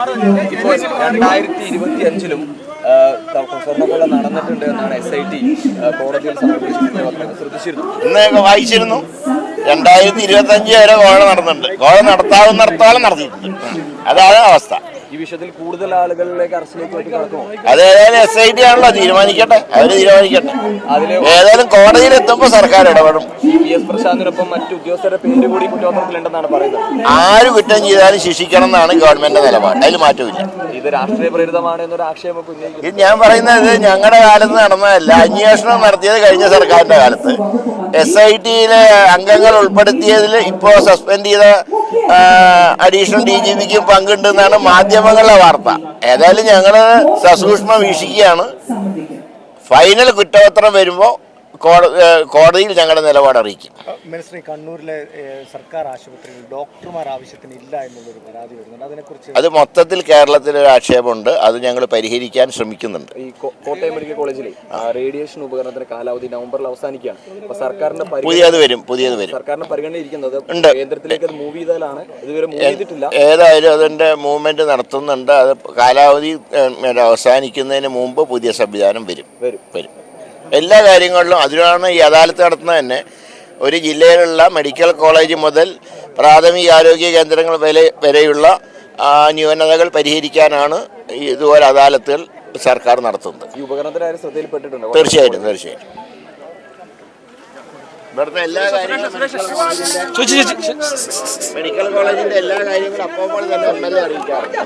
ഇപ്പോൾ 2025-ലും സ്വർണ്ണക്കൊള്ള നടന്നിട്ടുണ്ട് എന്നാണ് SIT കോടതിയിൽ സമർപ്പിച്ചിട്ടുണ്ട്. ശ്രദ്ധിച്ചിരുന്നു, ഇന്നൊക്കെ വായിച്ചിരുന്നു. 2025 വരെ കോഴ നടന്നിട്ടുണ്ട്. കോഴ നടത്താവുന്നിടത്തോളം നടത്തിയിട്ടുണ്ട്. അതാണ് അവസ്ഥ. ഈ വിഷയത്തിൽ കൂടുതൽ ആളുകളിലേക്ക് അറസ്റ്റിലേക്ക് കടക്കുമോ? അത് ഏതായാലും SIT ആണല്ലോ തീരുമാനിക്കട്ടെ, അവര് തീരുമാനിക്കട്ടെ. ഏതായാലും കോടതിയിൽ എത്തുമ്പോൾ സർക്കാർ ഇടപെടും. PS പ്രശാന്തിനൊപ്പം മറ്റു ഉദ്യോഗസ്ഥരുടെ പേര് കൂടി കുറ്റപത്രത്തിലുണ്ടെന്നാണ് പറയുന്നത്. ആര് കുറ്റം ചെയ്താലും ശിക്ഷിക്കണം എന്നാണ് ഗവൺമെന്റ് നിലപാട്. അതിൽ മാറ്റമില്ല. ഇത് രാഷ്ട്രീയ പ്രേരിതമാണ് എന്നൊരു ആക്ഷേപം ഇത് ഞാൻ പറയുന്നത് ഞങ്ങളുടെ കാലത്ത് നടന്നതല്ല. അന്വേഷണം നടത്തിയത് കഴിഞ്ഞ സർക്കാരിന്റെ കാലത്ത്. SIT-യിലെ അംഗങ്ങൾ ഉൾപ്പെടുത്തിയതിൽ ഇപ്പോൾ സസ്പെൻഡ് ചെയ്ത അഡീഷണൽ DGPക്കും പങ്കുണ്ടെന്നാണ് മാധ്യമങ്ങളിലെ വാർത്ത. ഏതായാലും ഞങ്ങള് സസൂക്ഷ്മം വീക്ഷിക്കുകയാണ്. ഫൈനൽ കുറ്റപത്രം വരുമ്പോൾ കോടതിയിൽ ഞങ്ങളുടെ നിലപാട് അറിയിക്കും. മിനിസ്റ്റർ, കണ്ണൂരിലെ സർക്കാർ ആശുപത്രിയിൽ ഡോക്ടർമാർ ആവശ്യത്തിന് ഇല്ല എന്നുള്ളൊരു പരാതി വരുന്നുണ്ട്. അതിനെക്കുറിച്ച് അത് മൊത്തത്തിൽ കേരളത്തിലൊരു ആക്ഷേപമുണ്ട്. അത് ഞങ്ങൾ പരിഹരിക്കാൻ ശ്രമിക്കുന്നുണ്ട്. ഈ കോട്ടയം മെഡിക്കൽ കോളേജിലെ റേഡിയേഷൻ ഉപകരണത്തിന്റെ കാലാവധി നവംബറിൽ അവസാനിക്കുകയാണ്. അപ്പൊ സർക്കാരിന്റെ പുതിയത് വരും. സർക്കാരിന്റെ പരിഗണനയിരിക്കുന്നത് കേന്ദ്രത്തിലേക്ക് അത് മൂവ് ചെയ്താലാണ്. ഇതുവരെ മൂവ് ചെയ്തിട്ടില്ല. ഏതായാലും അതിന്റെ മൂവ്മെന്റ് നടത്തുന്നുണ്ട്. അത് കാലാവധി അവസാനിക്കുന്നതിന് മുമ്പ് പുതിയ സംവിധാനം വരും. എല്ലാ കാര്യങ്ങളിലും അതിനാണ് ഈ അദാലത്ത് നടത്തുന്നത് തന്നെ. ഒരു ജില്ലയിലുള്ള മെഡിക്കൽ കോളേജ് മുതൽ പ്രാഥമിക ആരോഗ്യ കേന്ദ്രങ്ങൾ വരെയുള്ള ന്യൂനതകൾ പരിഹരിക്കാനാണ് ഇതുപോലെ അദാലത്തുകൾ സർക്കാർ നടത്തുന്നത്. ഈ ഉപകരണത്തിന്റെ കാര്യം ശ്രദ്ധയിൽപ്പെട്ടിട്ടുണ്ടോ? തീർച്ചയായിട്ടും. ഇവിടുത്തെ എല്ലാ കാര്യങ്ങളും മെഡിക്കൽ കോളേജിന്റെ എല്ലാ കാര്യങ്ങളും അപ്പോൾ തന്നെ MLA അറിയിക്കാറുണ്ട്.